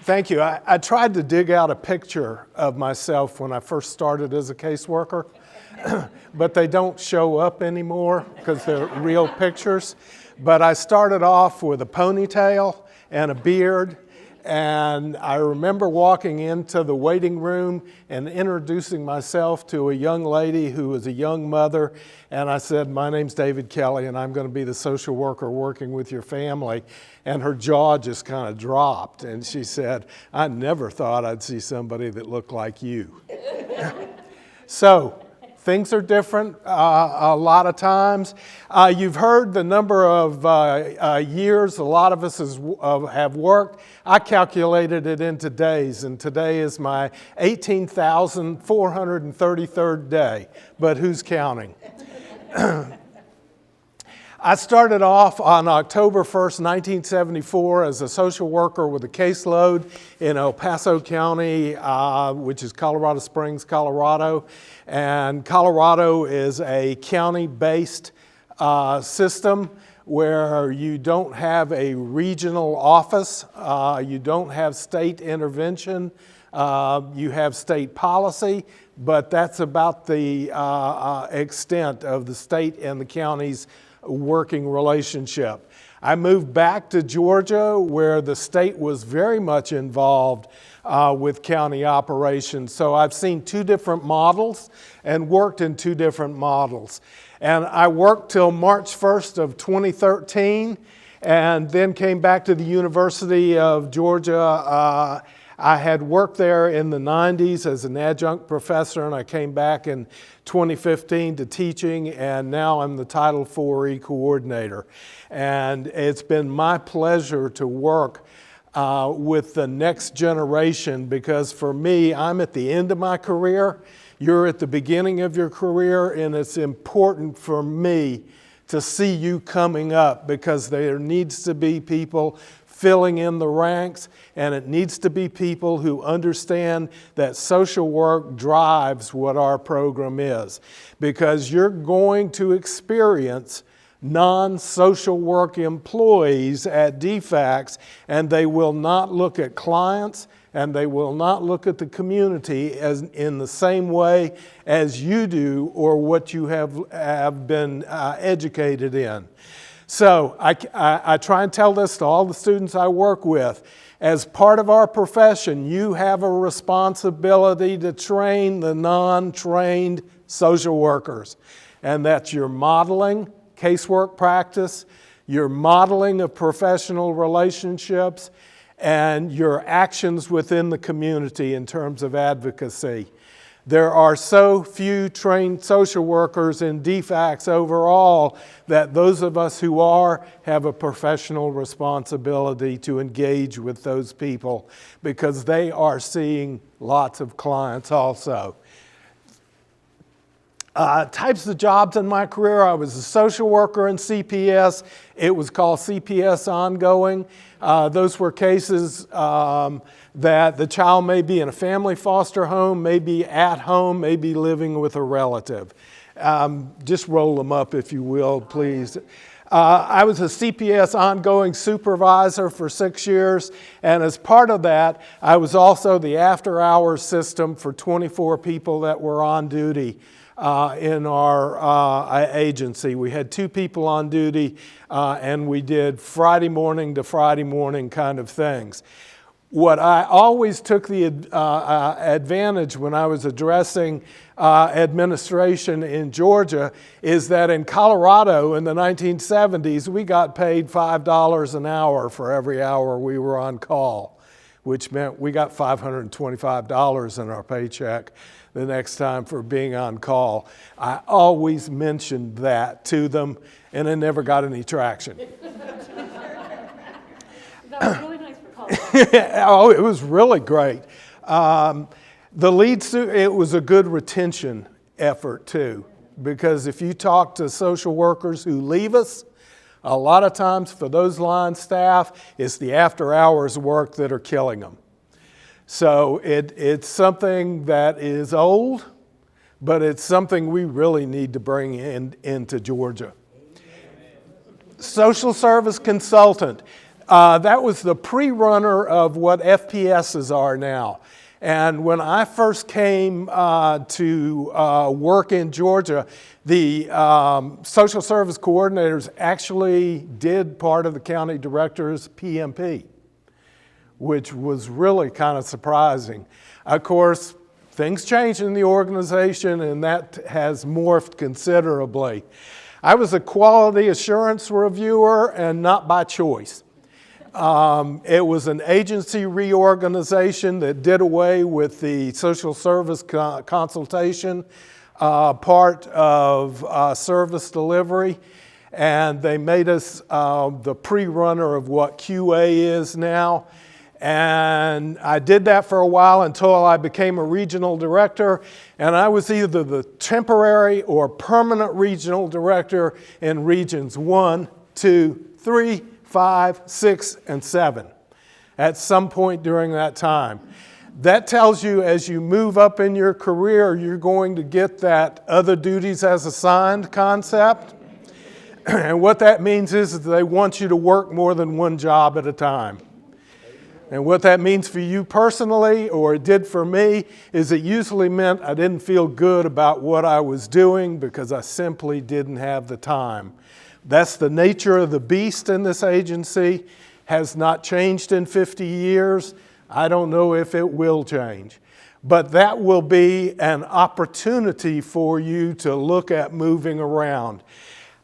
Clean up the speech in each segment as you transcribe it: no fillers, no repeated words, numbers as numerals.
Thank you. I tried to dig out a picture of myself when I first started as a caseworker, but they don't show up anymore because they're real pictures. But I started off with a ponytail and a beard, and I remember walking into the waiting room and introducing myself to a young lady who was a young mother, and I said, "My name's David Kelley, and I'm going to be the social worker working with your family." And her jaw just kind of dropped, and she said, "I never thought I'd see somebody that looked like you." So things are different a lot of times. You've heard the number of years a lot of us have worked. I calculated it into days, and today is my 18,433rd day, but who's counting? I started off on October 1st, 1974 as a social worker with a caseload in El Paso County, which is Colorado Springs, Colorado. And Colorado is a county-based system where you don't have a regional office, you don't have state intervention, you have state policy, but that's about the extent of the state and the county's working relationship. I moved back to Georgia where the state was very much involved with county operations. So I've seen two different models and worked in two different models. And I worked till March 1st of 2013 and then came back to the University of Georgia. I had worked there in the 90s as an adjunct professor, and I came back in 2015 to teaching, and now I'm the Title IV coordinator. And it's been my pleasure to work with the next generation, because for me, I'm at the end of my career, you're at the beginning of your career, and it's important for me to see you coming up, because there needs to be people filling in the ranks, and it needs to be people who understand that social work drives what our program is. Because you're going to experience non-social work employees at DFCS, and they will not look at clients, and they will not look at the community as in the same way as you do or what you have been educated in. So I try and tell this to all the students I work with. As part of our profession, you have a responsibility to train the non-trained social workers. And that's your modeling, casework practice, your modeling of professional relationships, and your actions within the community in terms of advocacy. There are so few trained social workers in DFCS overall that those of us who are have a professional responsibility to engage with those people, because they are seeing lots of clients also. Types of jobs in my career: I was a social worker in CPS. It was called CPS Ongoing. Those were cases that the child may be in a family foster home, may be at home, may be living with a relative. Just roll them up if you will, please. I was a CPS Ongoing supervisor for 6 years, and as part of that, I was also the after-hours system for 24 people that were on duty in our agency. We had 2 people on duty, and we did Friday morning to Friday morning kind of things. What I always took the advantage when I was addressing administration in Georgia is that in Colorado in the 1970s, we got paid $5 an hour for every hour we were on call, which meant we got $525 in our paycheck the next time for being on call. I always mentioned that to them, and it never got any traction. That was really nice for college. Oh, it was really great. It was a good retention effort too, because if you talk to social workers who leave us, a lot of times for those line staff, it's the after hours work that are killing them. So it's something that is old, but it's something we really need to bring into Georgia. Social service consultant. That was the pre-runner of what FPSs are now. And when I first came to work in Georgia, the social service coordinators actually did part of the county director's PMP, which was really kind of surprising. Of course, things changed in the organization, and that has morphed considerably. I was a quality assurance reviewer, and not by choice. It was an agency reorganization that did away with the social service consultation part of service delivery, and they made us the pre-runner of what QA is now. And I did that for a while until I became a regional director, and I was either the temporary or permanent regional director in regions 1, 2, 3, 5, 6, and 7 at some point during that time. That tells you as you move up in your career, you're going to get that other duties as assigned concept. And what that means is they want you to work more than one job at a time. And what that means for you personally, or it did for me, is it usually meant I didn't feel good about what I was doing because I simply didn't have the time. That's the nature of the beast in this agency, has not changed in 50 years. I don't know if it will change. But that will be an opportunity for you to look at moving around.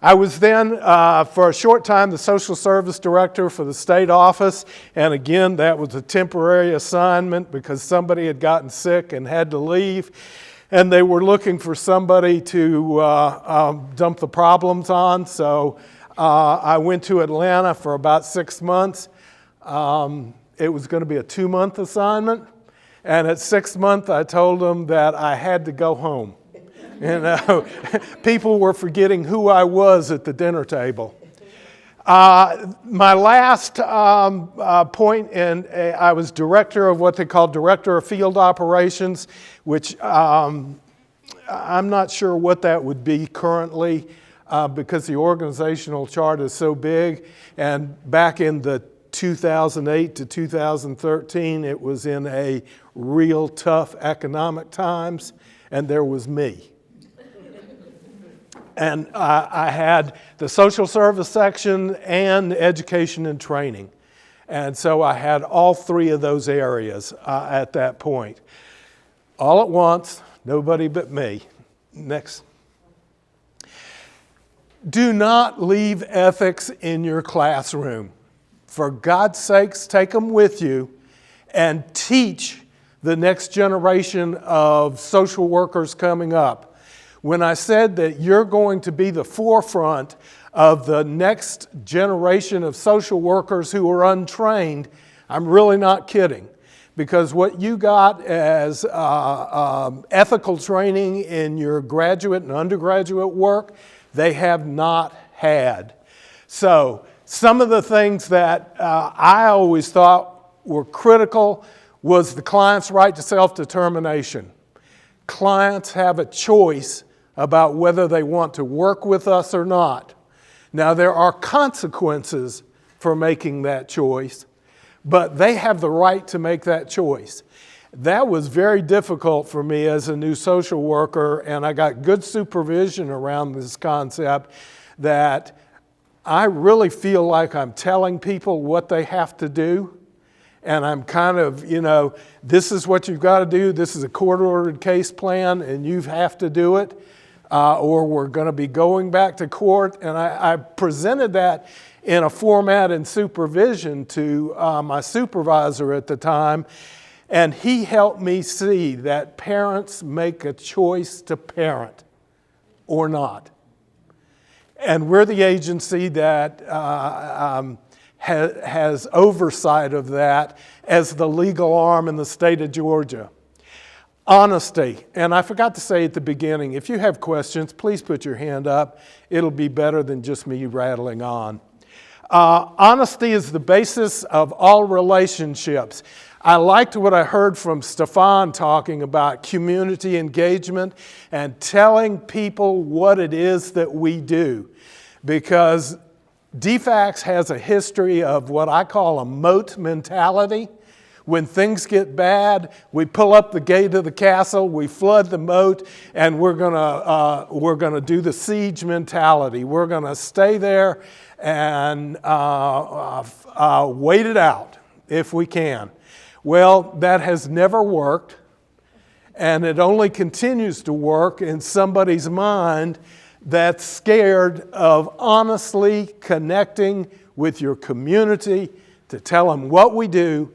I was then, for a short time, the social service director for the state office, and again, that was a temporary assignment because somebody had gotten sick and had to leave, and they were looking for somebody to dump the problems on, so I went to Atlanta for about 6 months. It was going to be a 2-month assignment, and at 6 months, I told them that I had to go home. You know, people were forgetting who I was at the dinner table. My last point, I was director of what they call Director of Field Operations, which I'm not sure what that would be currently because the organizational chart is so big. And back in the 2008 to 2013, it was in a real tough economic times, and there was me. And I had the social service section and education and training. And so I had all three of those areas at that point. All at once, nobody but me. Next. Do not leave ethics in your classroom. For God's sakes, take them with you and teach the next generation of social workers coming up. When I said that you're going to be the forefront of the next generation of social workers who are untrained, I'm really not kidding. Because what you got as ethical training in your graduate and undergraduate work, they have not had. So some of the things that I always thought were critical was the client's right to self-determination. Clients have a choice about whether they want to work with us or not. Now, there are consequences for making that choice, but they have the right to make that choice. That was very difficult for me as a new social worker, and I got good supervision around this concept that I really feel like I'm telling people what they have to do, and I'm kind of, this is what you've got to do, this is a court-ordered case plan, and you have to do it. Or we're going to be going back to court. And I presented that in a format in supervision to my supervisor at the time, and he helped me see that parents make a choice to parent or not. And we're the agency that has oversight of that as the legal arm in the state of Georgia. Honesty, and I forgot to say at the beginning, if you have questions, please put your hand up. It'll be better than just me rattling on. Honesty is the basis of all relationships. I liked what I heard from Stefan talking about community engagement and telling people what it is that we do. Because DFCS has a history of what I call a moat mentality. When things get bad, we pull up the gate of the castle, we flood the moat, and we're gonna do the siege mentality. We're gonna stay there and wait it out if we can. Well, that has never worked, and it only continues to work in somebody's mind that's scared of honestly connecting with your community to tell them what we do,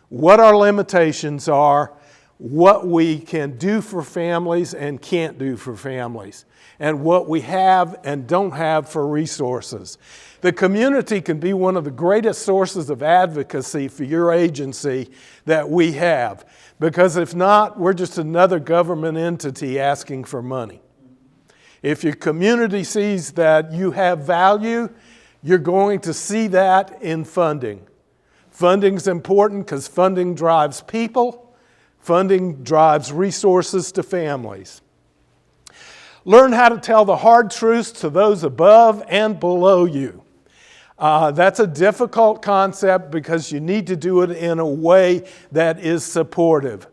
what our limitations are, what we can do for families and can't do for families, and what we have and don't have for resources. The community can be one of the greatest sources of advocacy for your agency that we have, because if not, we're just another government entity asking for money. If your community sees that you have value, you're going to see that in funding. Funding's important because funding drives people. Funding drives resources to families. Learn how to tell the hard truths to those above and below you. That's a difficult concept because you need to do it in a way that is supportive.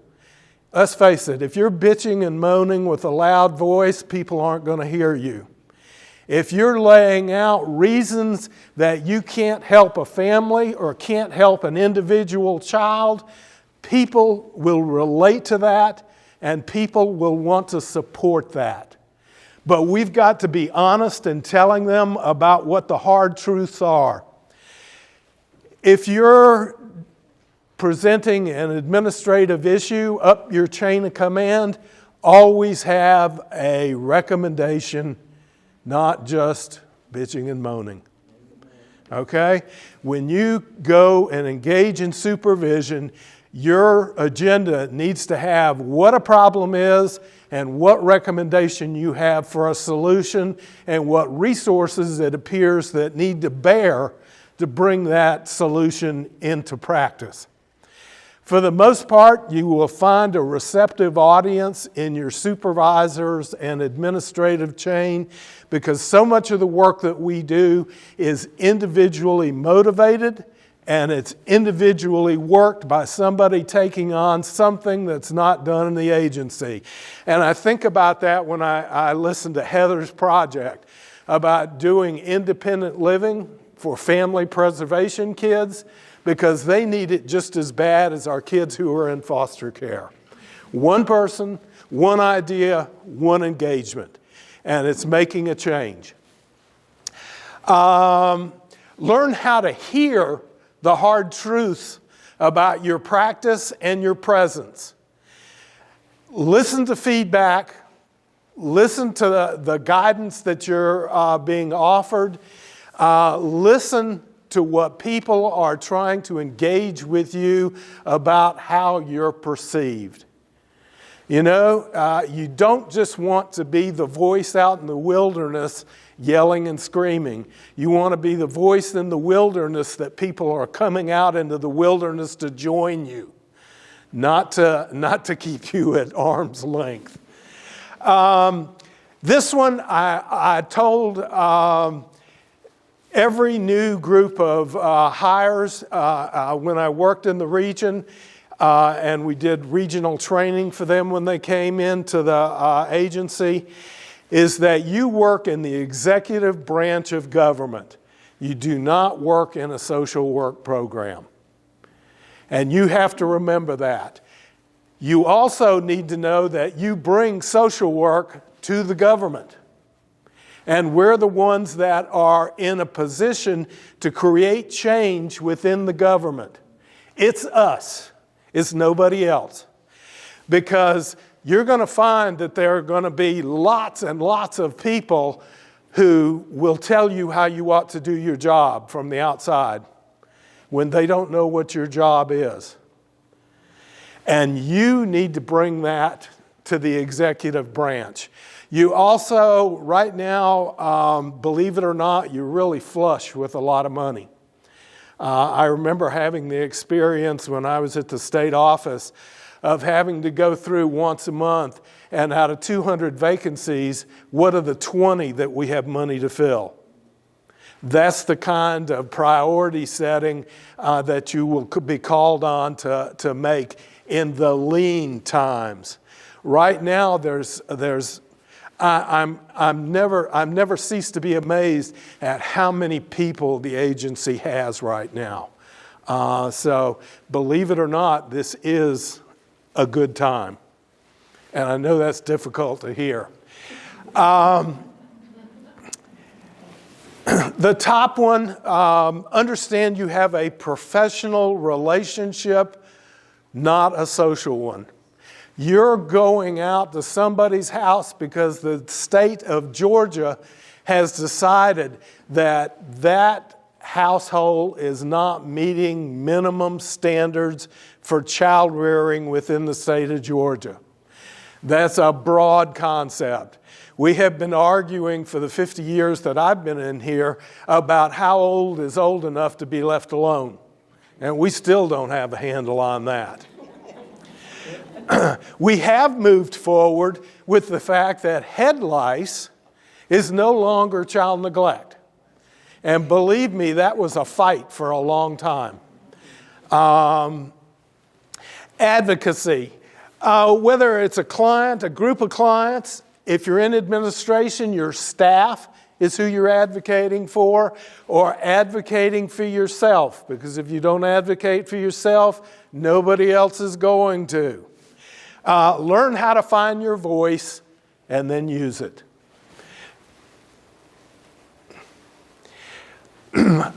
Let's face it, if you're bitching and moaning with a loud voice, people aren't going to hear you. If you're laying out reasons that you can't help a family or can't help an individual child, people will relate to that and people will want to support that. But we've got to be honest in telling them about what the hard truths are. If you're presenting an administrative issue up your chain of command, always have a recommendation, not just bitching and moaning. Okay? When you go and engage in supervision, your agenda needs to have what a problem is and what recommendation you have for a solution and what resources it appears that need to bear to bring that solution into practice. For the most part, you will find a receptive audience in your supervisors and administrative chain because so much of the work that we do is individually motivated and it's individually worked by somebody taking on something that's not done in the agency. And I think about that when I listen to Heather's project about doing independent living for family preservation kids, because they need it just as bad as our kids who are in foster care. One person, one idea, one engagement, and it's making a change. Learn how to hear the hard truths about your practice and your presence. Listen to feedback, listen to the guidance that you're being offered, listen to what people are trying to engage with you about how you're perceived. You know, you don't just want to be the voice out in the wilderness yelling and screaming. You want to be the voice in the wilderness that people are coming out into the wilderness to join you, not to keep you at arm's length. This one I told every new group of hires when I worked in the region, and we did regional training for them when they came into the agency, is that you work in the executive branch of government. You do not work in a social work program. And you have to remember that. You also need to know that you bring social work to the government. And we're the ones that are in a position to create change within the government. It's us. It's nobody else. Because you're going to find that there are going to be lots and lots of people who will tell you how you ought to do your job from the outside when they don't know what your job is. And you need to bring that to the executive branch. You also, right now, believe it or not, you're really flush with a lot of money. I remember having the experience when I was at the state office of having to go through once a month, and out of 200 vacancies, what are the 20 that we have money to fill? That's the kind of priority setting that you will be called on to make in the lean times. Right now, I'm never ceased to be amazed at how many people the agency has right now. So believe it or not, this is a good time. And I know that's difficult to hear. The top one, understand you have a professional relationship, not a social one. You're going out to somebody's house because the state of Georgia has decided that that household is not meeting minimum standards for child rearing within the state of Georgia. That's a broad concept. We have been arguing for the 50 years that I've been in here about how old is old enough to be left alone. And we still don't have a handle on that. We have moved forward with the fact that head lice is no longer child neglect. And believe me, that was a fight for a long time. Advocacy. Whether it's a client, a group of clients, if you're in administration, your staff is who you're advocating for, or advocating for yourself. Because if you don't advocate for yourself, nobody else is going to. Learn how to find your voice and then use it.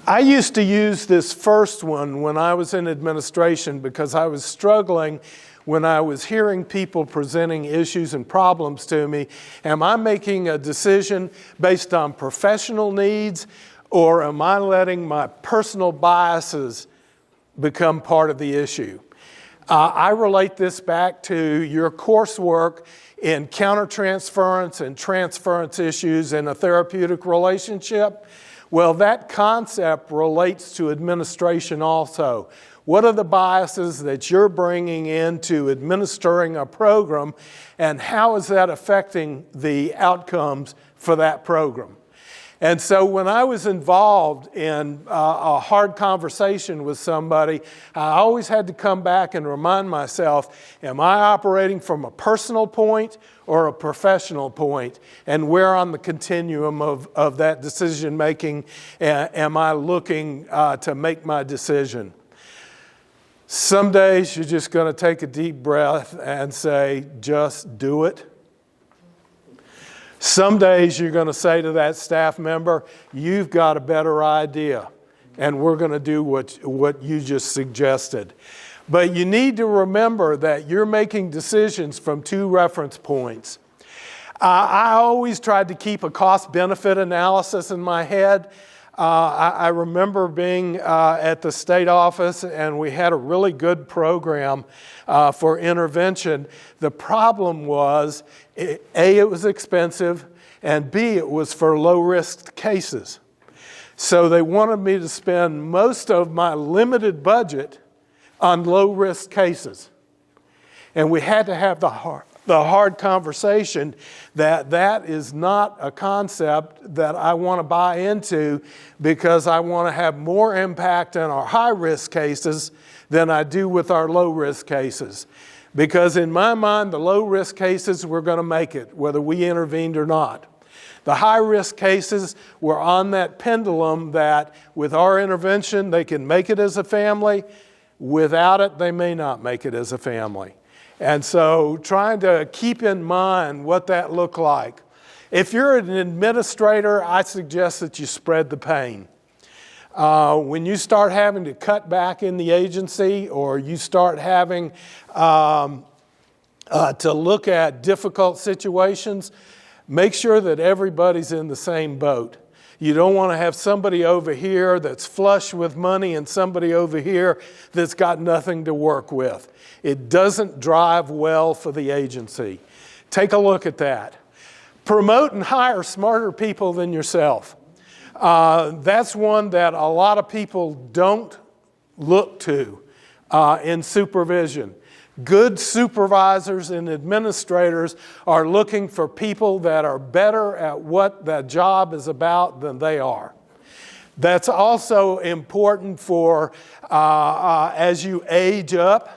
I used to use this first one when I was in administration because I was struggling when I was hearing people presenting issues and problems to me. Am I making a decision based on professional needs, or am I letting my personal biases become part of the issue? I relate this back to your coursework in countertransference and transference issues in a therapeutic relationship. Well, that concept relates to administration also. What are the biases that you're bringing into administering a program, and how is that affecting the outcomes for that program? And so when I was involved in a hard conversation with somebody, I always had to come back and remind myself, am I operating from a personal point or a professional point? And where on the continuum of that decision making am I looking to make my decision? Some days you're just going to take a deep breath and say, just do it. Some days you're going to say to that staff member, you've got a better idea, and we're going to do what you just suggested. But you need to remember that you're making decisions from two reference points. I always tried to keep a cost-benefit analysis in my head. I remember being at the state office, and we had a really good program for intervention. The problem was, A, it was expensive, and B, it was for low-risk cases. So they wanted me to spend most of my limited budget on low-risk cases. And we had to have the hard conversation that is not a concept that I want to buy into, because I want to have more impact on our high-risk cases than I do with our low-risk cases. Because in my mind, the low-risk cases were going to make it, whether we intervened or not. The high-risk cases were on that pendulum that with our intervention, they can make it as a family. Without it, they may not make it as a family. And so trying to keep in mind what that looked like. If you're an administrator, I suggest that you spread the pain. When you start having to cut back in the agency, or you start having to look at difficult situations, make sure that everybody's in the same boat. You don't want to have somebody over here that's flush with money and somebody over here that's got nothing to work with. It doesn't drive well for the agency. Take a look at that. Promote and hire smarter people than yourself. That's one that a lot of people don't look to in supervision. Good supervisors and administrators are looking for people that are better at what that job is about than they are. That's also important for as you age up.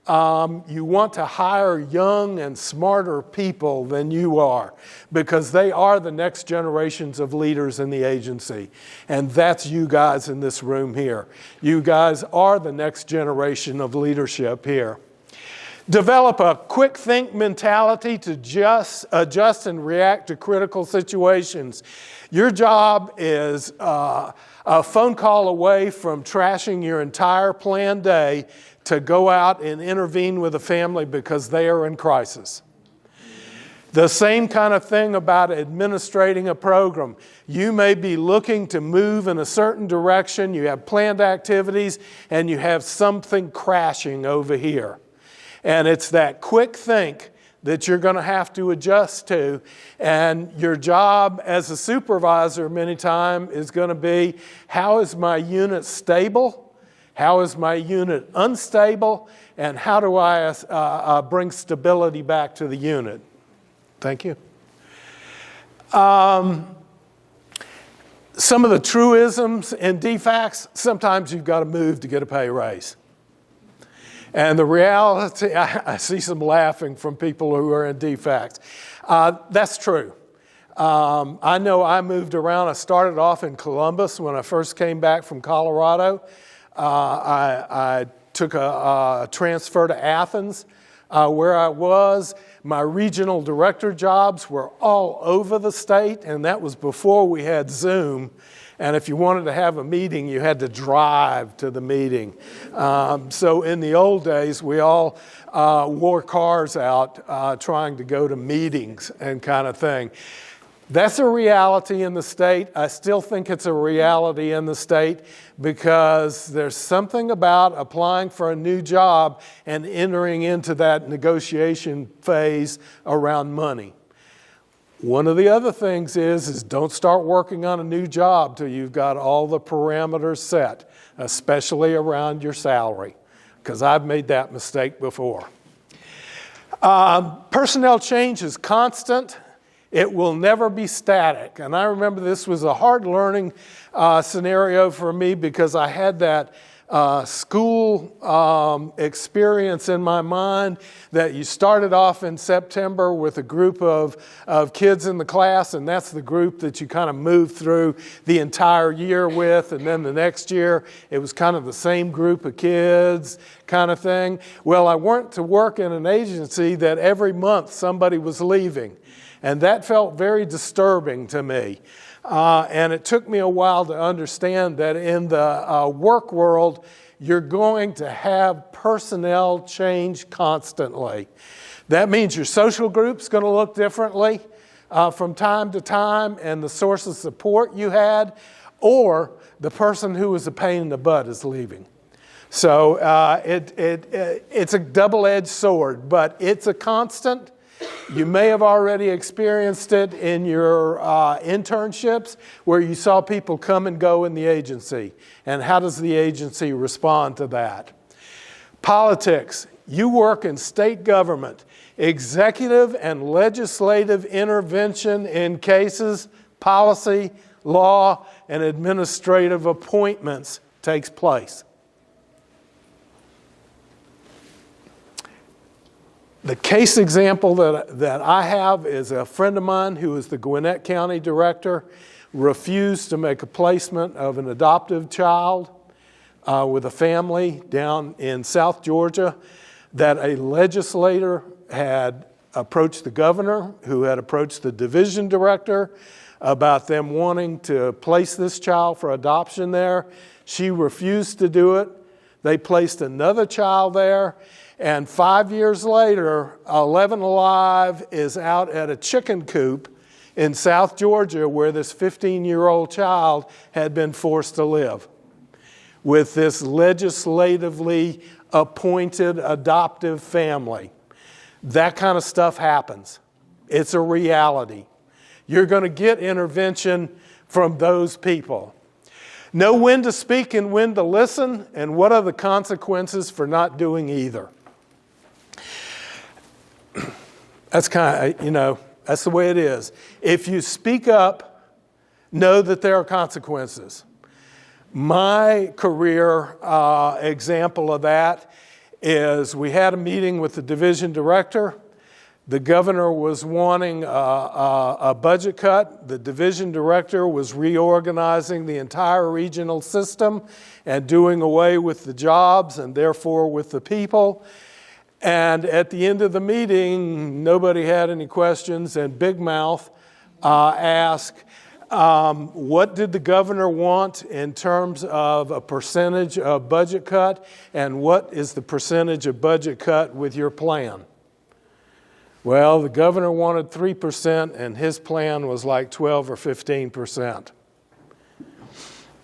You want to hire young and smarter people than you are, because they are the next generations of leaders in the agency. And that's you guys in this room here. You guys are the next generation of leadership here. Develop a quick think mentality to adjust and react to critical situations. Your job is a phone call away from trashing your entire planned day to go out and intervene with a family because they are in crisis. The same kind of thing about administrating a program. You may be looking to move in a certain direction, you have planned activities, and you have something crashing over here. And it's that quick think that you're going to have to adjust to. And your job as a supervisor many times is going to be, how is my unit stable? How is my unit unstable? And how do I bring stability back to the unit? Thank you. Some of the truisms and defects, sometimes you've got to move to get a pay raise. And the reality, I see some laughing from people who are in defects. That's true. I know I moved around. I started off in Columbus when I first came back from Colorado. I took a transfer to Athens, where I was. My regional director jobs were all over the state, and that was before we had Zoom. And if you wanted to have a meeting, you had to drive to the meeting. So in the old days, we all wore cars out trying to go to meetings and kind of thing. That's a reality in the state. I still think it's a reality in the state, because there's something about applying for a new job and entering into that negotiation phase around money. One of the other things is don't start working on a new job till you've got all the parameters set, especially around your salary, because I've made that mistake before. Personnel change is constant. It will never be static. And I remember this was a hard learning scenario for me, because I had that school experience in my mind that you started off in September with a group of kids in the class, and that's the group that you kind of move through the entire year with, and then the next year it was kind of the same group of kids kind of thing. Well, I went to work in an agency that every month somebody was leaving, and that felt very disturbing to me. And it took me a while to understand that in the work world, you're going to have personnel change constantly. That means your social group's going to look differently from time to time, and the source of support you had, or the person who was a pain in the butt is leaving. So it's a double-edged sword, but it's a constant. You may have already experienced it in your internships, where you saw people come and go in the agency. And how does the agency respond to that? Politics. You work in state government. Executive and legislative intervention in cases, policy, law, and administrative appointments takes place. The case example that I have is a friend of mine who is the Gwinnett County director, refused to make a placement of an adoptive child with a family down in South Georgia, that a legislator had approached the governor, who had approached the division director about them wanting to place this child for adoption there. She refused to do it. They placed another child there. And 5 years later, 11 Alive is out at a chicken coop in South Georgia, where this 15-year-old child had been forced to live with this legislatively appointed adoptive family. That kind of stuff happens. It's a reality. You're going to get intervention from those people. Know when to speak and when to listen, and what are the consequences for not doing either. That's kind of, that's the way it is. If you speak up, know that there are consequences. My career example of that is we had a meeting with the division director. The governor was wanting a budget cut. The division director was reorganizing the entire regional system and doing away with the jobs and therefore with the people. And at the end of the meeting, nobody had any questions, and Big Mouth asked, what did the governor want in terms of a percentage of budget cut, and what is the percentage of budget cut with your plan? Well, the governor wanted 3%, and his plan was like 12 or 15%.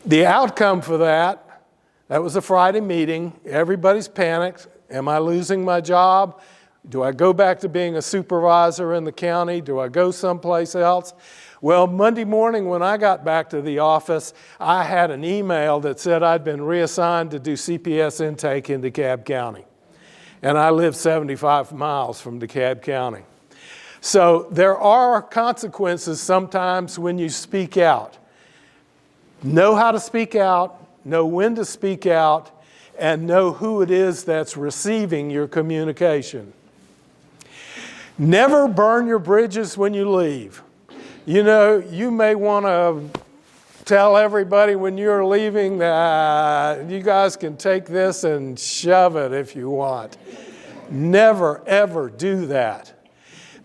The outcome for that was a Friday meeting. Everybody's panicked. Am I losing my job? Do I go back to being a supervisor in the county? Do I go someplace else? Well, Monday morning when I got back to the office, I had an email that said I'd been reassigned to do CPS intake in DeKalb County. And I live 75 miles from DeKalb County. So there are consequences sometimes when you speak out. Know how to speak out, know when to speak out, and know who it is that's receiving your communication. Never burn your bridges when you leave. You know, you may want to tell everybody when you're leaving that you guys can take this and shove it if you want. Never, ever do that,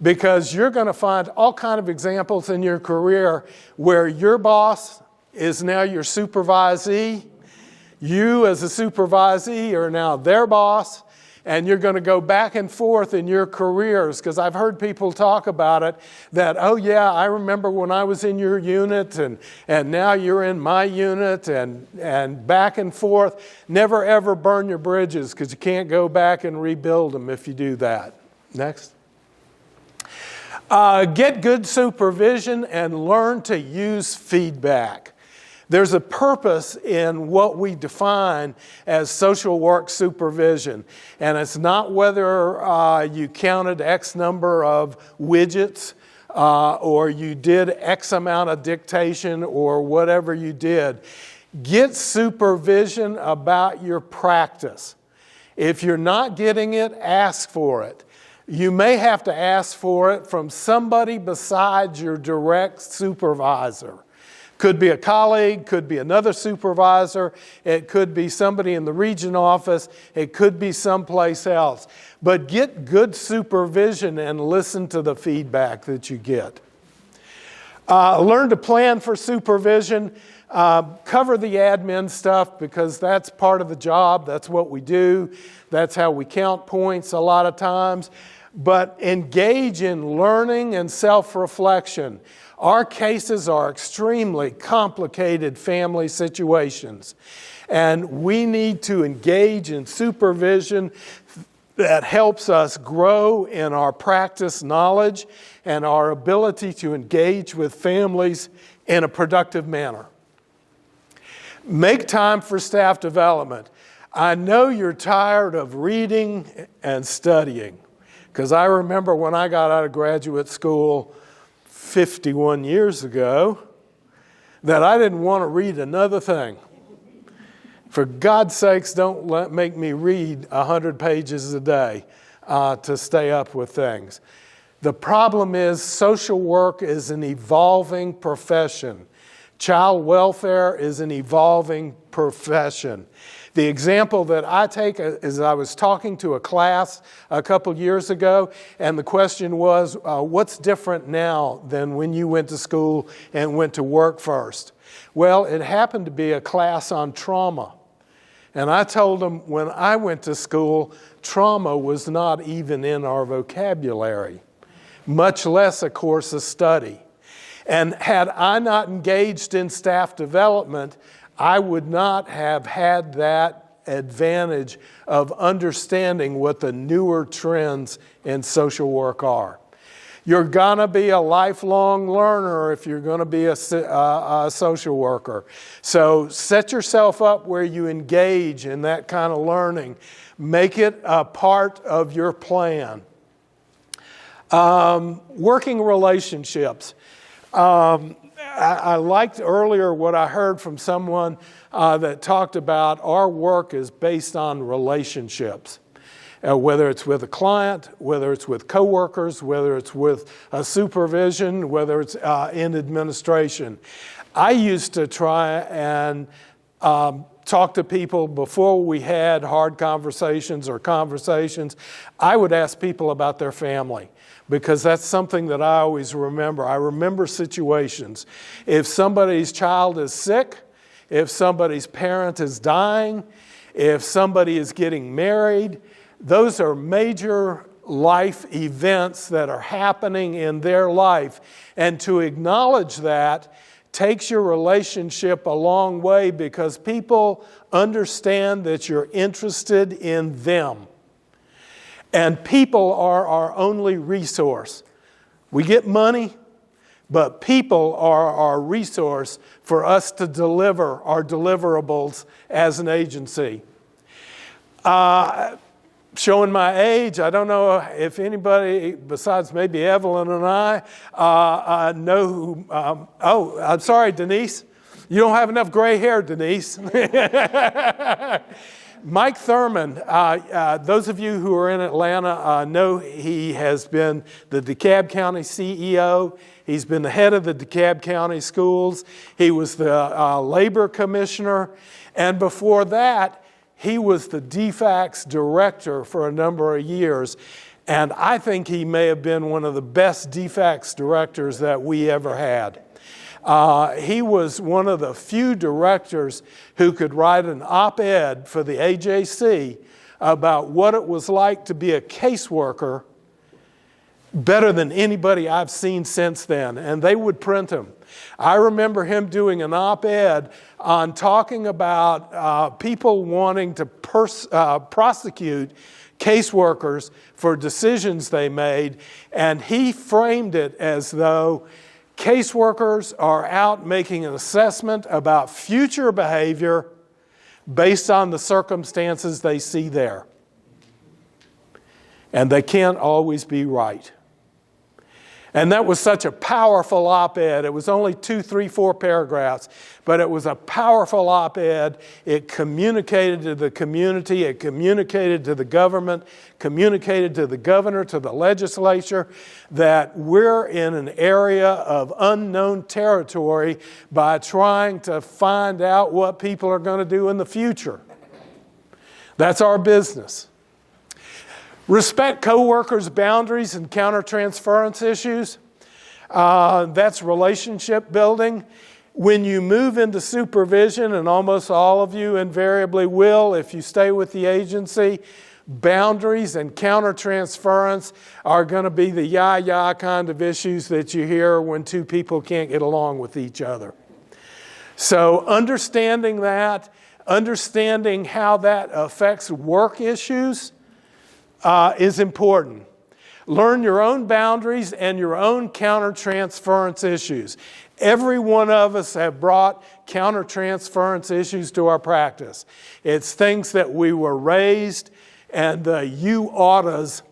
because you're going to find all kinds of examples in your career where your boss is now your supervisee. You as a supervisee are now their boss, and you're going to go back and forth in your careers, because I've heard people talk about it, that, oh yeah, I remember when I was in your unit, and now you're in my unit, and back and forth. Never ever burn your bridges, because you can't go back and rebuild them if you do that. Next. Get good supervision and learn to use feedback. There's a purpose in what we define as social work supervision. And it's not whether you counted X number of widgets or you did X amount of dictation or whatever you did. Get supervision about your practice. If you're not getting it, ask for it. You may have to ask for it from somebody besides your direct supervisor. Could be a colleague, could be another supervisor, it could be somebody in the region office, it could be someplace else. But get good supervision and listen to the feedback that you get. Learn to plan for supervision. Cover the admin stuff, because that's part of the job, that's what we do, that's how we count points a lot of times. But engage in learning and self-reflection. Our cases are extremely complicated family situations, and we need to engage in supervision that helps us grow in our practice knowledge and our ability to engage with families in a productive manner. Make time for staff development. I know you're tired of reading and studying, because I remember when I got out of graduate school 51 years ago, that I didn't want to read another thing. For God's sakes, don't make me read 100 pages a day to stay up with things. The problem is social work is an evolving profession. Child welfare is an evolving profession. The example that I take is I was talking to a class a couple years ago, and the question was, what's different now than when you went to school and went to work first? Well, it happened to be a class on trauma. And I told them when I went to school, trauma was not even in our vocabulary, much less a course of study. And had I not engaged in staff development, I would not have had that advantage of understanding what the newer trends in social work are. You're going to be a lifelong learner if you're going to be a social worker. So set yourself up where you engage in that kind of learning. Make it a part of your plan. Working relationships. I liked earlier what I heard from someone that talked about our work is based on relationships. Whether it's with a client, whether it's with coworkers, whether it's with a supervision, whether it's in administration. I used to try and talk to people before we had hard conversations or conversations. I would ask people about their family, because that's something that I always remember. I remember situations. If somebody's child is sick, if somebody's parent is dying, if somebody is getting married, those are major life events that are happening in their life. And to acknowledge that takes your relationship a long way, because people understand that you're interested in them. And people are our only resource. We get money, but people are our resource for us to deliver our deliverables as an agency. Showing my age, I don't know if anybody besides maybe Evelyn and I know who, I'm sorry, Denise. You don't have enough gray hair, Denise. Mike Thurman, those of you who are in Atlanta know he has been the DeKalb County CEO. He's been the head of the DeKalb County schools. He was the labor commissioner. And before that, he was the DFCS director for a number of years. And I think he may have been one of the best DFCS directors that we ever had. He was one of the few directors who could write an op-ed for the AJC about what it was like to be a caseworker better than anybody I've seen since then, and they would print them. I remember him doing an op-ed on talking about people wanting to prosecute caseworkers for decisions they made, and he framed it as though caseworkers are out making an assessment about future behavior based on the circumstances they see there. And they can't always be right. And that was such a powerful op-ed. It was only 2, 3, 4 paragraphs, but it was a powerful op-ed. It communicated to the community, it communicated to the government, communicated to the governor, to the legislature, that we're in an area of unknown territory by trying to find out what people are going to do in the future. That's our business. Respect coworkers' boundaries and countertransference issues. That's relationship building. When you move into supervision, and almost all of you invariably will if you stay with the agency, boundaries and countertransference are going to be the yah-yah kind of issues that you hear when two people can't get along with each other. So understanding that, understanding how that affects work issues, is important. Learn your own boundaries and your own countertransference issues. Every one of us have brought countertransference issues to our practice. It's things that we were raised and the you oughtas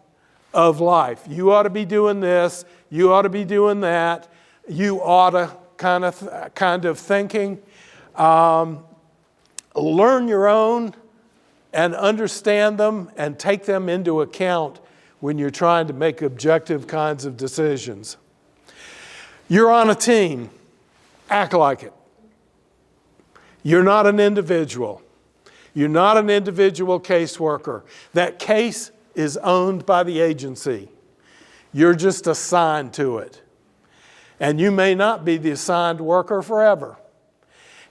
of life. You ought to be doing this. You ought to be doing that. You oughta kind of thinking. Learn your own and understand them and take them into account when you're trying to make objective kinds of decisions. You're on a team. Act like it. You're not an individual. You're not an individual caseworker. That case is owned by the agency. You're just assigned to it. And you may not be the assigned worker forever.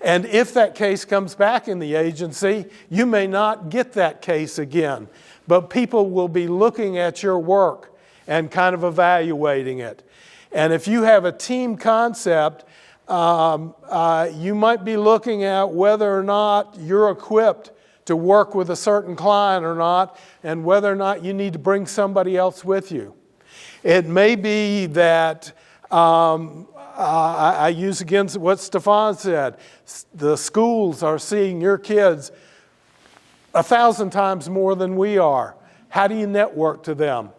And if that case comes back in the agency, you may not get that case again. But people will be looking at your work and kind of evaluating it. And if you have a team concept, you might be looking at whether or not you're equipped to work with a certain client or not, and whether or not you need to bring somebody else with you. It may be that I use against what Stefan said. The schools are seeing your kids 1,000 times more than we are. How do you network to them?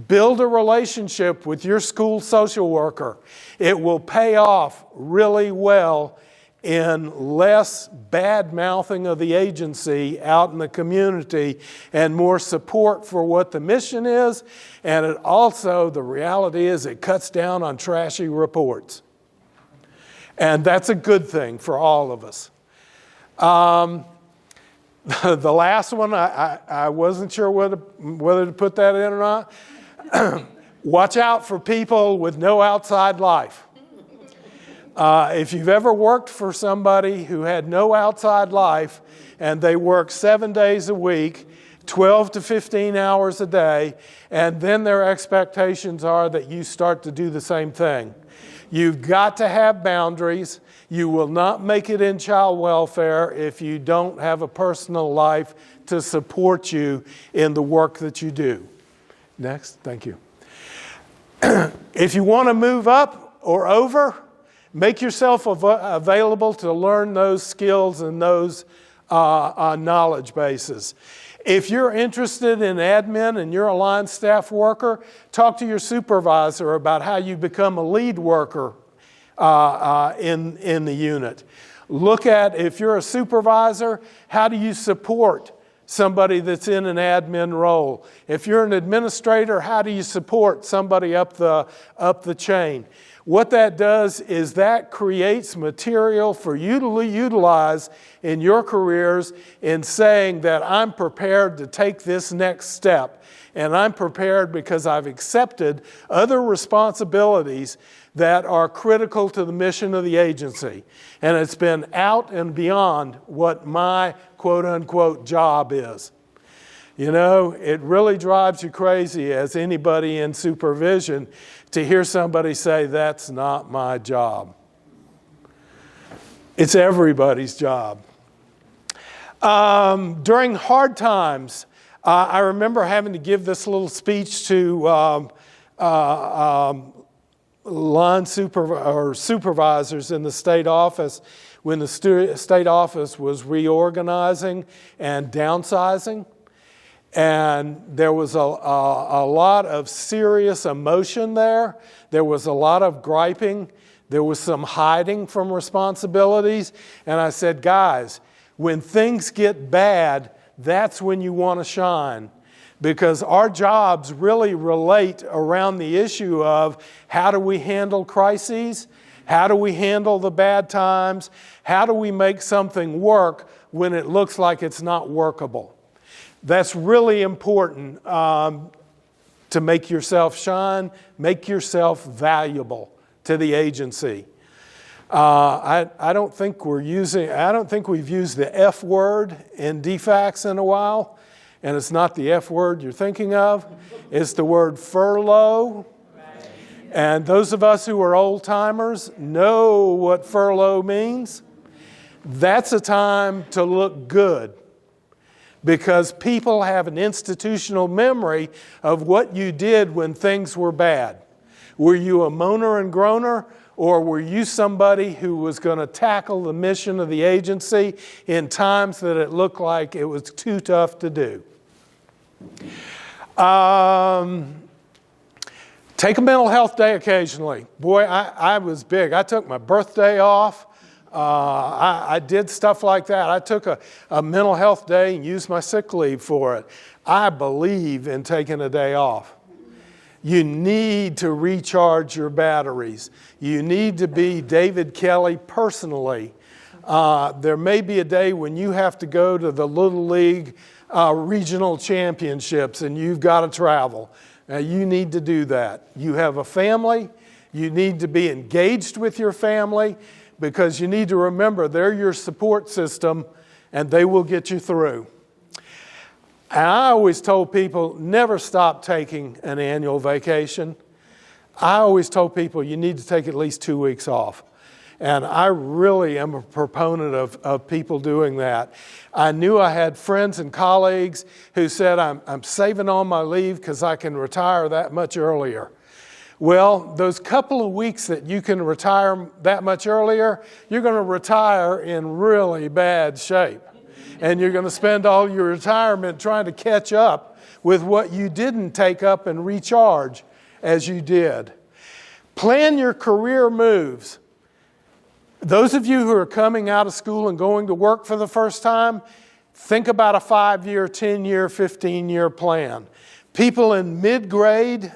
Build a relationship with your school social worker. It will pay off really well in less bad mouthing of the agency out in the community and more support for what the mission is. And it also, the reality is, it cuts down on trashy reports. And that's a good thing for all of us. The last one, I wasn't sure whether to put that in or not. Watch out for people with no outside life. If you've ever worked for somebody who had no outside life and they work 7 days a week, 12 to 15 hours a day, and then their expectations are that you start to do the same thing. You've got to have boundaries. You will not make it in child welfare if you don't have a personal life to support you in the work that you do. Next, thank you. If you want to move up or over, make yourself available to learn those skills and those knowledge bases. If you're interested in admin and you're a line staff worker, talk to your supervisor about how you become a lead worker in the unit. Look at, if you're a supervisor, how do you support somebody that's in an admin role? If you're an administrator, how do you support somebody up the chain? What that does is that creates material for you to utilize in your careers in saying that I'm prepared to take this next step. And I'm prepared because I've accepted other responsibilities that are critical to the mission of the agency. And it's been out and beyond what my quote-unquote job is. You know, it really drives you crazy as anybody in supervision to hear somebody say, that's not my job. It's everybody's job. During hard times, I remember having to give this little speech to line supervisors in the state office when the state office was reorganizing and downsizing. And there was a lot of serious emotion there. There was a lot of griping. There was some hiding from responsibilities. And I said, guys, when things get bad, that's when you want to shine. Because our jobs really relate around the issue of how do we handle crises? How do we handle the bad times? How do we make something work when it looks like it's not workable? That's really important to make yourself shine, make yourself valuable to the agency. I don't think we've used the F word in DFCS in a while, and it's not the F word you're thinking of. It's the word furlough. And those of us who are old timers know what furlough means. That's a time to look good, because people have an institutional memory of what you did when things were bad. Were you a moaner and groaner, or were you somebody who was going to tackle the mission of the agency in times that it looked like it was too tough to do? Take a mental health day occasionally. Boy, I was big. I took my birthday off. I did stuff like that. I took a mental health day and used my sick leave for it. I believe in taking a day off. You need to recharge your batteries. You need to be David Kelley personally. There may be a day when you have to go to the Little League regional championships and you've got to travel. Now, you need to do that. You have a family. You need to be engaged with your family, because you need to remember they're your support system and they will get you through. And I always told people, never stop taking an annual vacation. I always told people you need to take at least 2 weeks off. And I really am a proponent of people doing that. I knew I had friends and colleagues who said, I'm saving all my leave because I can retire that much earlier. Well, those couple of weeks that you can retire that much earlier, you're going to retire in really bad shape. And you're going to spend all your retirement trying to catch up with what you didn't take up and recharge as you did. Plan your career moves. Those of you who are coming out of school and going to work for the first time, think about a 5-year, 10-year, 15-year plan. People in mid-grade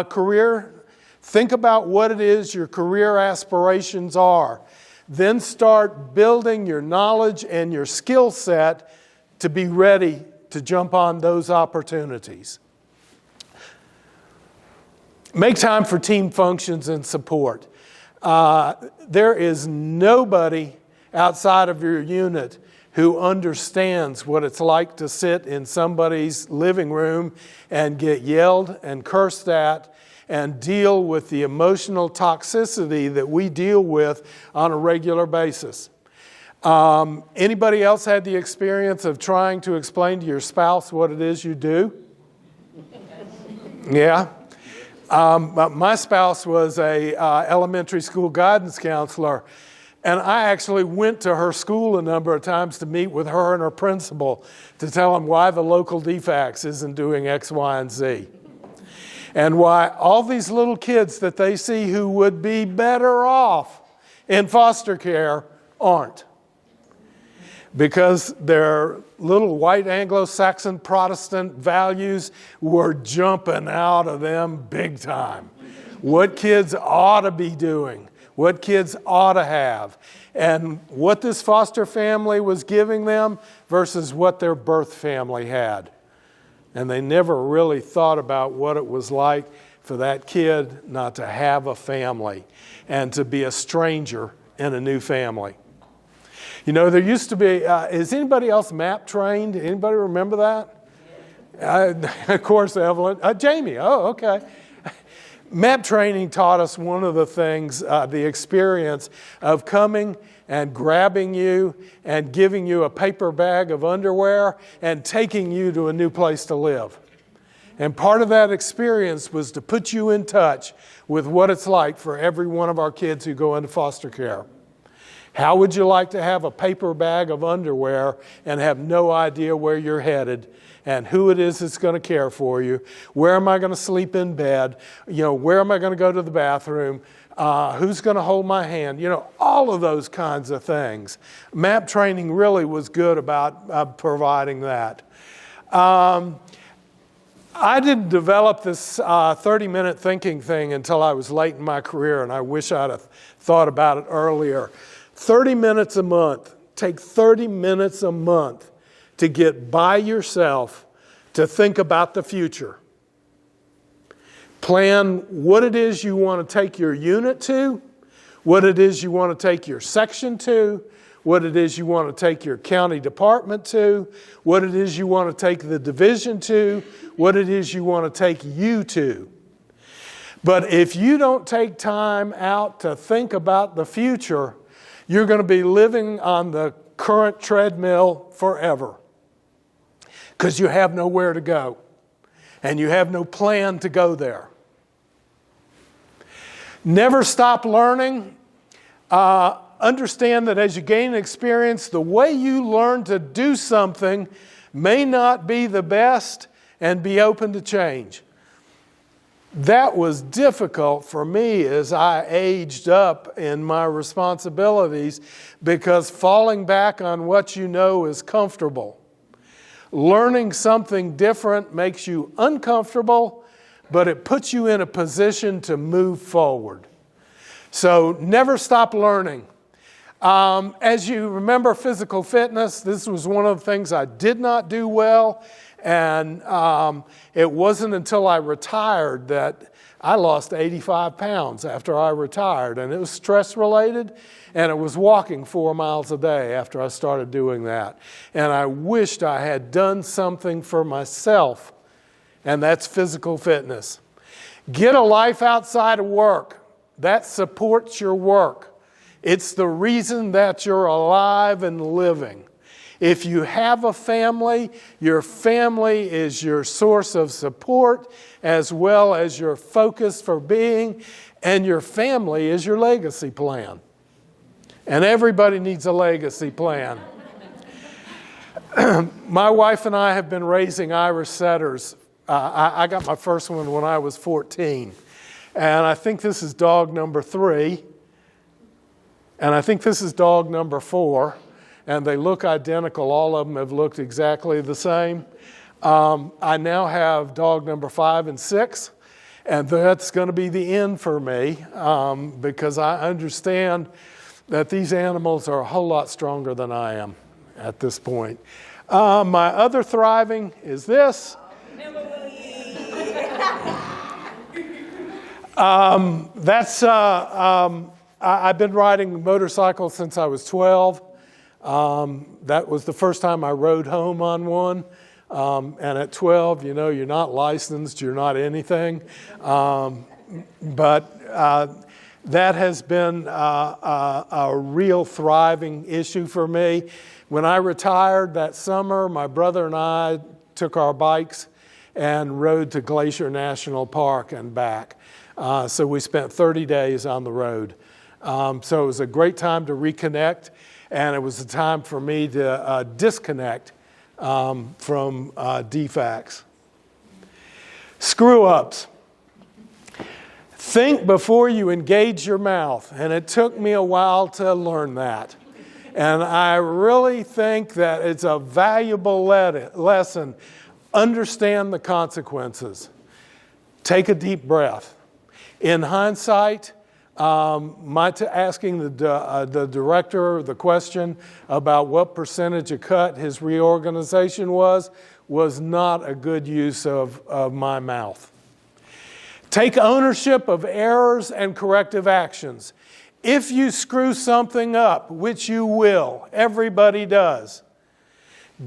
career, think about what it is your career aspirations are. Then start building your knowledge and your skill set to be ready to jump on those opportunities. Make time for team functions and support. There is nobody outside of your unit who understands what it's like to sit in somebody's living room and get yelled and cursed at and deal with the emotional toxicity that we deal with on a regular basis. Anybody else had the experience of trying to explain to your spouse what it is you do? Yeah. My spouse was a elementary school guidance counselor, and I actually went to her school a number of times to meet with her and her principal to tell them why the local DFCS isn't doing X, Y, and Z. And why all these little kids that they see who would be better off in foster care aren't. Because their little white Anglo-Saxon Protestant values were jumping out of them big time. What kids ought to be doing, what kids ought to have, and what this foster family was giving them versus what their birth family had. And they never really thought about what it was like for that kid not to have a family and to be a stranger in a new family. You know, there used to be, is anybody else MAP trained? Anybody remember that? Of course, Evelyn. Jamie, oh, okay. MAP training taught us one of the things, the experience of coming and grabbing you and giving you a paper bag of underwear and taking you to a new place to live. And part of that experience was to put you in touch with what it's like for every one of our kids who go into foster care. How would you like to have a paper bag of underwear and have no idea where you're headed and who it is that's going to care for you? Where am I going to sleep in bed? You know, where am I going to go to the bathroom? Who's going to hold my hand? You know, all of those kinds of things. MAP training really was good about providing that. I didn't develop this 30-minute thinking thing until I was late in my career, and I wish I'd have thought about it earlier. 30 minutes a month. Take 30 minutes a month to get by yourself to think about the future. Plan what it is you want to take your unit to, what it is you want to take your section to, what it is you want to take your county department to, what it is you want to take the division to, what it is you want to take you to. But if you don't take time out to think about the future, you're going to be living on the current treadmill forever because you have nowhere to go and you have no plan to go there. Never stop learning. Understand that as you gain experience, the way you learn to do something may not be the best and be open to change. That was difficult for me as I aged up in my responsibilities because falling back on what you know is comfortable. Learning something different makes you uncomfortable, but it puts you in a position to move forward. So never stop learning. As you remember physical fitness, this was one of the things I did not do well. And it wasn't until I retired that I lost 85 pounds after I retired. And it was stress related, and it was walking 4 miles a day after I started doing that. And I wished I had done something for myself, and that's physical fitness. Get a life outside of work. That supports your work. It's the reason that you're alive and living. If you have a family, your family is your source of support as well as your focus for being, and your family is your legacy plan. And everybody needs a legacy plan. My wife and I have been raising Irish setters I got my first one when I was 14. And I think this is dog number 3. And I think this is dog number 4. And they look identical. All of them have looked exactly the same. I now have dog number 5 and 6. And that's going to be the end for me because I understand that these animals are a whole lot stronger than I am at this point. My other thriving is this. I've been riding motorcycles since I was 12. That was the first time I rode home on one. And at 12, you know, you're not licensed, you're not anything. But that has been a real thriving issue for me. When I retired that summer, my brother and I took our bikes and rode to Glacier National Park and back. So we spent 30 days on the road. So it was a great time to reconnect, and it was a time for me to disconnect from DFACS. Screw-ups. Think before you engage your mouth, and it took me a while to learn that. And I really think that it's a valuable lesson. Understand the consequences. Take a deep breath. In hindsight, asking the director the question about what percentage of cut his reorganization was not a good use of my mouth. Take ownership of errors and corrective actions. If you screw something up, which you will, everybody does,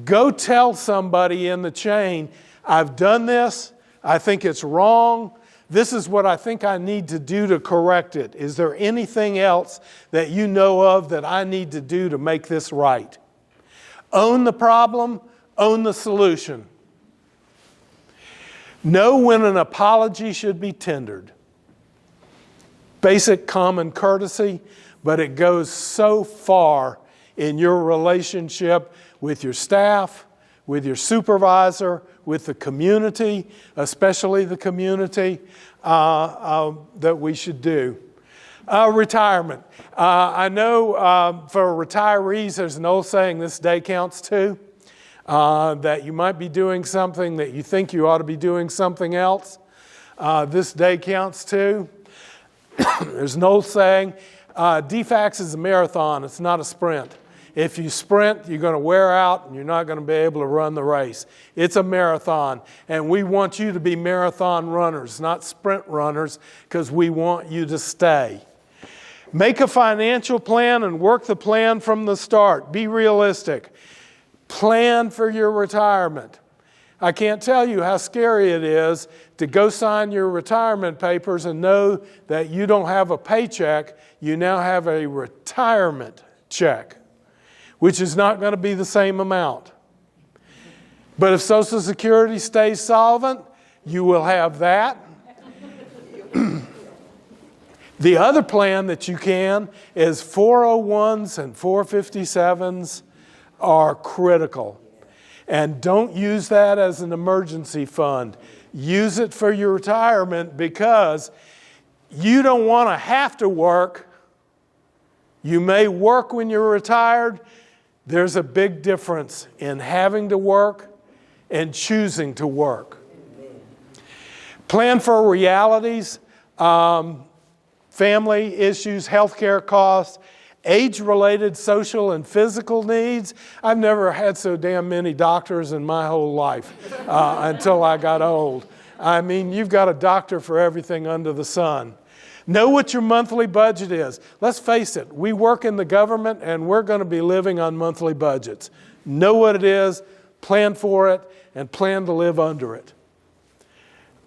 go tell somebody in the chain, I've done this, I think it's wrong, this is what I think I need to do to correct it. Is there anything else that you know of that I need to do to make this right? Own the problem, own the solution. Know when an apology should be tendered. Basic common courtesy, but it goes so far in your relationship with your staff, with your supervisor, with the community, especially the community, that we should do. Retirement. I know for retirees, there's an old saying, this day counts too, that you might be doing something that you think you ought to be doing something else. This day counts too. There's an old saying, DFACS is a marathon, it's not a sprint. If you sprint, you're going to wear out and you're not going to be able to run the race. It's a marathon, and we want you to be marathon runners, not sprint runners, because we want you to stay. Make a financial plan and work the plan from the start. Be realistic. Plan for your retirement. I can't tell you how scary it is to go sign your retirement papers and know that you don't have a paycheck, you now have a retirement check, which is not going to be the same amount. But if Social Security stays solvent, you will have that. The other plan that you can is 401s and 457s are critical. And don't use that as an emergency fund. Use it for your retirement because you don't want to have to work. You may work when you're retired. There's a big difference in having to work and choosing to work. Plan for realities, family issues, healthcare costs, age-related social and physical needs. I've never had so damn many doctors in my whole life until I got old. I mean, you've got a doctor for everything under the sun. Know what your monthly budget is. Let's face it, we work in the government and we're going to be living on monthly budgets. Know what it is, plan for it, and plan to live under it.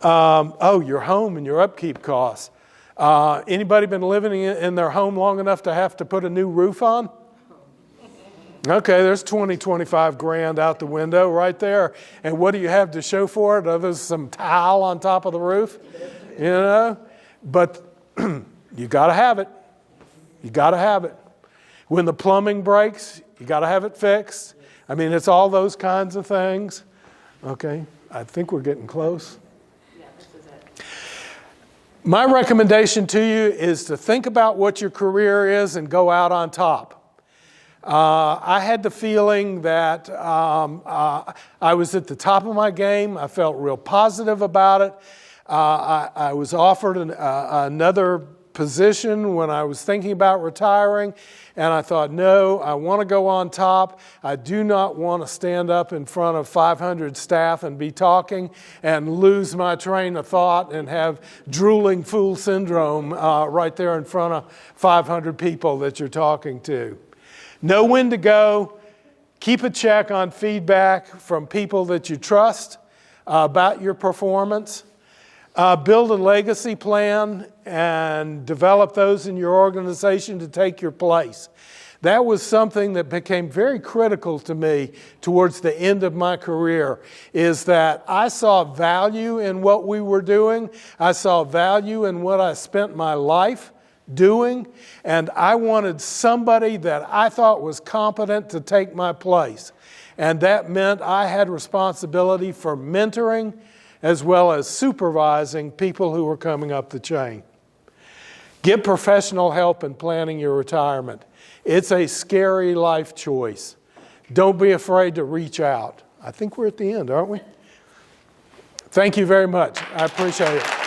Your home and your upkeep costs. Anybody been living in their home long enough to have to put a new roof on? Okay, there's 25 grand out the window right there. And what do you have to show for it other than some tile on top of the roof? You know? But you got to have it. You got to have it. When the plumbing breaks, you got to have it fixed. I mean, it's all those kinds of things. Okay. I think we're getting close. Yeah, this is it. My recommendation to you is to think about what your career is and go out on top. I had the feeling that I was at the top of my game. I felt real positive about it. I was offered another position when I was thinking about retiring, and I thought, no, I want to go on top. I do not want to stand up in front of 500 staff and be talking and lose my train of thought and have drooling fool syndrome right there in front of 500 people that you're talking to. Know when to go. Keep a check on feedback from people that you trust about your performance. Build a legacy plan and develop those in your organization to take your place. That was something that became very critical to me towards the end of my career, is that I saw value in what we were doing. I saw value in what I spent my life doing, and I wanted somebody that I thought was competent to take my place. And that meant I had responsibility for mentoring as well as supervising people who were coming up the chain. Get professional help in planning your retirement. It's a scary life choice. Don't be afraid to reach out. I think we're at the end, aren't we? Thank you very much. I appreciate it.